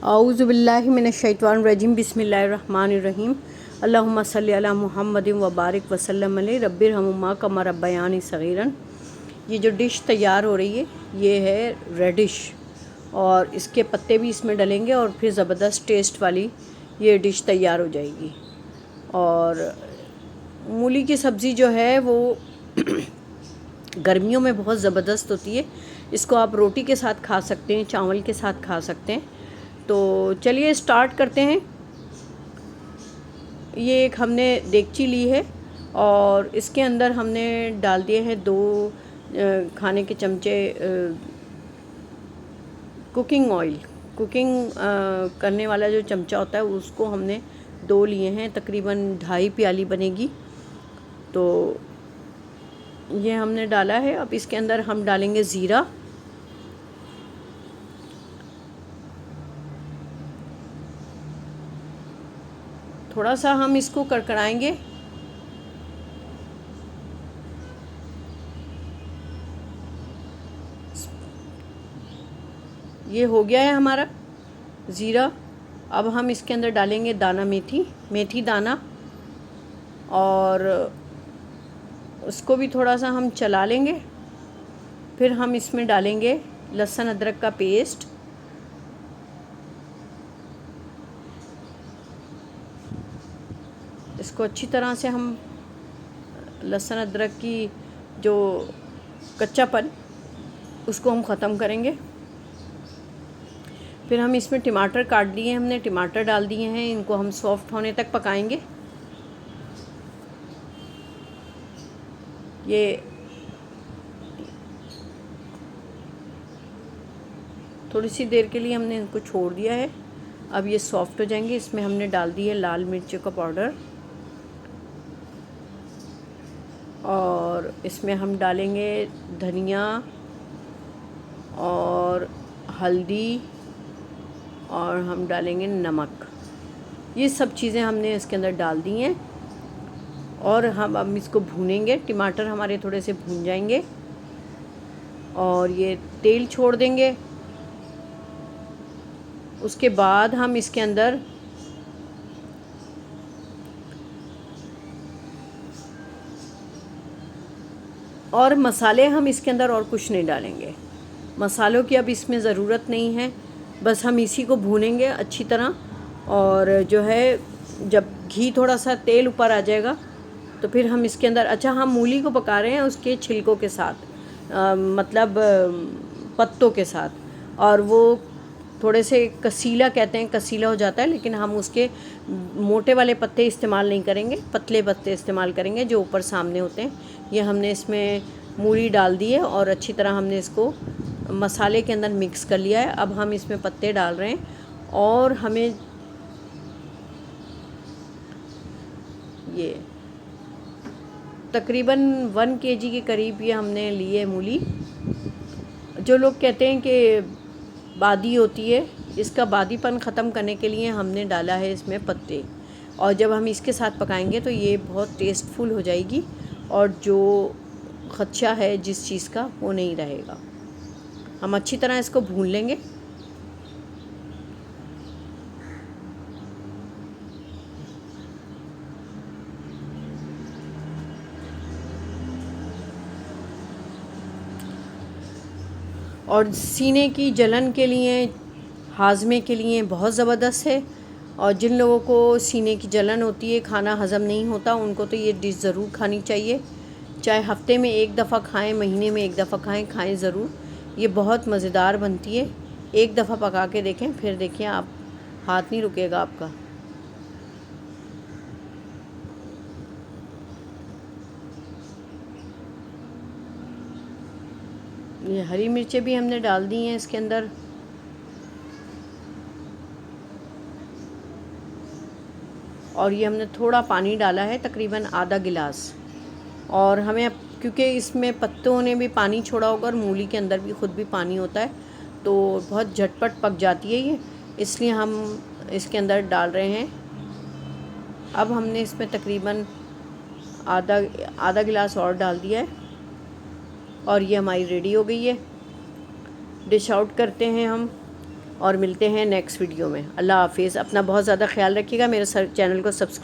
औज़ुबिल्लाहि मिनश्शैतानिर्रजीम बिस्मिल्लाहिर्रहमानिर्रहीम अल्लाहुम्मा सल्लि अला मुहम्मदिन व बारिक वसल्लम अलैहि रब्बिरहमुमा कमा रब्बयानी सगीरन। ये जो डिश तैयार हो रही है ये है रेडिश, और इसके पत्ते भी इसमें डलेंगे और फिर ज़बरदस्त टेस्ट वाली ये डिश तैयार हो जाएगी। और मूली की सब्ज़ी जो है वो गर्मियों में बहुत ज़बरदस्त होती है। इसको आप रोटी के साथ खा सकते हैं, चावल के साथ खा सकते हैं। तो चलिए स्टार्ट करते हैं। ये एक हमने देगची ली है और इसके अंदर हमने डाल दिए हैं 2 खाने के चमचे कुकिंग ऑयल। कुकिंग करने वाला जो चमचा होता है उसको हमने 2 लिए हैं, तकरीबन 2.5 प्याली बनेगी। तो ये हमने डाला है। अब इसके अंदर हम डालेंगे ज़ीरा, थोड़ा सा हम इसको कड़कड़ाएंगे। ये हो गया है हमारा ज़ीरा। अब हम इसके अंदर डालेंगे दाना मेथी दाना, और उसको भी थोड़ा सा हम चला लेंगे। फिर हम इसमें डालेंगे लहसुन अदरक का पेस्ट, इसको अच्छी तरह से हम लहसुन अदरक की जो कच्चापन उसको हम ख़त्म करेंगे। फिर हम इसमें टमाटर काट लिए, हमने टमाटर डाल दिए हैं, इनको हम सॉफ्ट होने तक पकाएंगे। ये थोड़ी सी देर के लिए हमने इनको छोड़ दिया है। अब ये सॉफ्ट हो जाएंगे। इसमें हमने डाल दिए लाल मिर्च का पाउडर, और इसमें हम डालेंगे धनिया और हल्दी, और हम डालेंगे नमक। ये सब चीज़ें हमने इसके अंदर डाल दी हैं और हम अब इसको भूनेंगे। टमाटर हमारे थोड़े से भून जाएंगे और ये तेल छोड़ देंगे। उसके बाद हम इसके अंदर और मसाले हम इसके अंदर और कुछ नहीं डालेंगे। मसालों की अब इसमें ज़रूरत नहीं है, बस हम इसी को भूनेंगे अच्छी तरह। और जो है जब घी थोड़ा सा तेल ऊपर आ जाएगा तो फिर हम इसके अंदर, अच्छा हम मूली को पका रहे हैं उसके छिलकों के साथ, मतलब पत्तों के साथ, और वो थोड़े से कसीला कहते हैं, कसीला हो जाता है, लेकिन हम उसके मोटे वाले पत्ते इस्तेमाल नहीं करेंगे, पतले पत्ते इस्तेमाल करेंगे जो ऊपर सामने होते हैं। ये हमने इसमें मूली डाल दी है और अच्छी तरह हमने इसको मसाले के अंदर मिक्स कर लिया है। अब हम इसमें पत्ते डाल रहे हैं और हमें ये तकरीबन 1 kg के करीब ये हमने लिए मूली। जो लोग कहते हैं कि बादी होती है, इसका बादीपन ख़त्म करने के लिए हमने डाला है इसमें पत्ते, और जब हम इसके साथ पकाएंगे तो ये बहुत टेस्टफुल हो जाएगी और जो खदशा है जिस चीज़ का वो नहीं रहेगा। हम अच्छी तरह इसको भून लेंगे। और सीने की जलन के लिए, हाजमे के लिए बहुत ज़बरदस्त है। और जिन लोगों को सीने की जलन होती है, खाना हज़म नहीं होता, उनको तो ये डिश ज़रूर खानी चाहिए। चाहे हफ्ते में 1 दफ़ा खाएं, महीने में 1 दफ़ा खाएं ज़रूर। ये बहुत मज़ेदार बनती है। एक दफ़ा पका के देखें, फिर देखिए आप, हाथ नहीं रुकेगा आपका। ये हरी मिर्चें भी हमने डाल दी हैं इसके अंदर, और ये हमने थोड़ा पानी डाला है, तकरीबन आधा गिलास। और हमें, क्योंकि इसमें पत्तों ने भी पानी छोड़ा होगा और मूली के अंदर भी ख़ुद भी पानी होता है, तो बहुत झटपट पक जाती है ये, इसलिए हम इसके अंदर डाल रहे हैं। अब हमने इसमें तकरीबन आधा गिलास और डाल दिया है और ये हमारी रेडी हो गई है। डिश आउट करते हैं हम और मिलते हैं नेक्स्ट वीडियो में। अल्लाह हाफिज़। अपना बहुत ज़्यादा ख्याल रखिएगा। मेरे चैनल को सब्सक्राइब